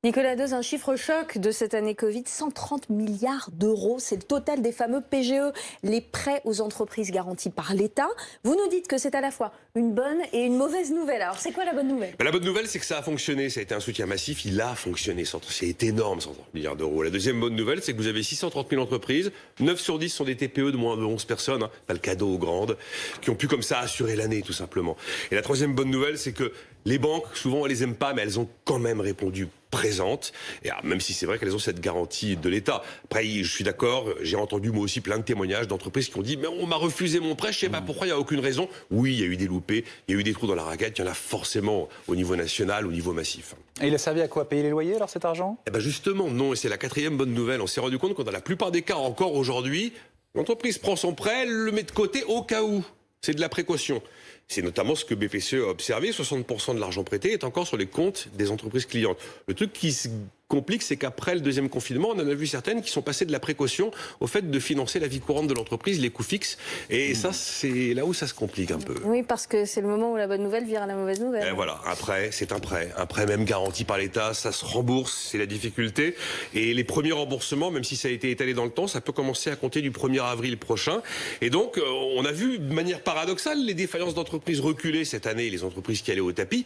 Nicolas Deuze, un chiffre choc de cette année Covid, 130 milliards d'euros. C'est le total des fameux PGE, les prêts aux entreprises garantis par l'État. Vous nous dites que c'est à la fois une bonne et une mauvaise nouvelle. Alors c'est quoi la bonne nouvelle? La bonne nouvelle, c'est que ça a fonctionné. Ça a été un soutien massif. Il a fonctionné. C'est énorme, 130 milliards d'euros. La deuxième bonne nouvelle, c'est que vous avez 630 000 entreprises. 9 sur 10 sont des TPE de moins de 11 personnes. Pas le cadeau aux grandes. Qui ont pu comme ça assurer l'année, tout simplement. Et la troisième bonne nouvelle, c'est que les banques, souvent, elles les aiment pas, mais elles ont quand même répondu présentes. Et alors, même si c'est vrai qu'elles ont cette garantie de l'État. Après, je suis d'accord, j'ai entendu moi aussi plein de témoignages d'entreprises qui ont dit « mais on m'a refusé mon prêt, je sais pas pourquoi, il n'y a aucune raison ». Oui, il y a eu des loupés, il y a eu des trous dans la raquette, il y en a forcément au niveau national, au niveau massif. Et il a servi à quoi? Payer les loyers, alors, cet argent? Eh ben justement, non, et c'est la quatrième bonne nouvelle. On s'est rendu compte que dans la plupart des cas, encore aujourd'hui, l'entreprise prend son prêt, elle le met de côté au cas où. C'est de la précaution. C'est notamment ce que BPCE a observé. 60% de l'argent prêté est encore sur les comptes des entreprises clientes. Le truc qui se complique, c'est qu'après le deuxième confinement, on en a vu certaines qui sont passées de la précaution au fait de financer la vie courante de l'entreprise, les coûts fixes. Et ça, c'est là où ça se complique un peu. Oui, parce que c'est le moment où la bonne nouvelle vire à la mauvaise nouvelle. Et voilà, un prêt, c'est un prêt. Un prêt même garanti par l'État, ça se rembourse, c'est la difficulté. Et les premiers remboursements, même si ça a été étalé dans le temps, ça peut commencer à compter du 1er avril prochain. Et donc, on a vu de manière paradoxale les défaillances d'entreprises reculer cette année, les entreprises qui allaient au tapis.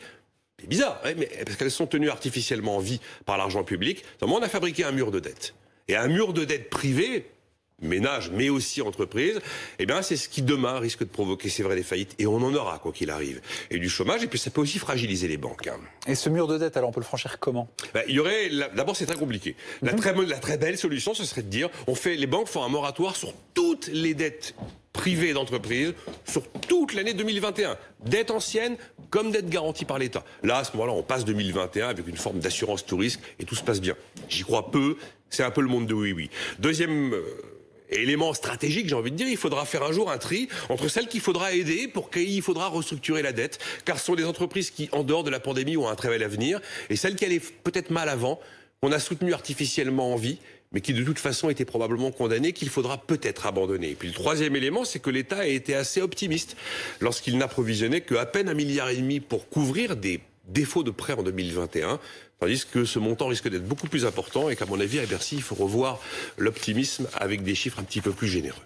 C'est bizarre, mais parce qu'elles sont tenues artificiellement en vie par l'argent public. Donc, on a fabriqué un mur de dette. Et un mur de dette privé, ménage, mais aussi entreprise, eh bien, c'est ce qui demain risque de provoquer, c'est vrai, des faillites. Et on en aura, quoi qu'il arrive. Et du chômage, et puis ça peut aussi fragiliser les banques. Et ce mur de dette, alors, on peut le franchir comment? Il y aurait, d'abord, c'est très compliqué. La très belle solution, ce serait de dire, les banques font un moratoire sur toutes les dettes privées d'entreprise sur toute l'année 2021. Dette ancienne comme dette garantie par l'État. Là, à ce moment-là, on passe 2021 avec une forme d'assurance tout risque et tout se passe bien. J'y crois peu, c'est un peu le monde de oui-oui. Deuxième élément stratégique, j'ai envie de dire, il faudra faire un jour un tri entre celles qu'il faudra aider pour qu'il faudra restructurer la dette, car ce sont des entreprises qui, en dehors de la pandémie, ont un très bel avenir, et celles qui allaient peut-être mal avant, qu'on a soutenues artificiellement en vie, mais qui de toute façon étaient probablement condamnées, qu'il faudra peut-être abandonner. Et puis le troisième élément, c'est que l'État a été assez optimiste lorsqu'il n'a provisionné qu'à peine 1,5 milliard pour couvrir des défauts de prêts en 2021, tandis que ce montant risque d'être beaucoup plus important et qu'à mon avis, à Bercy, il faut revoir l'optimisme avec des chiffres un petit peu plus généreux.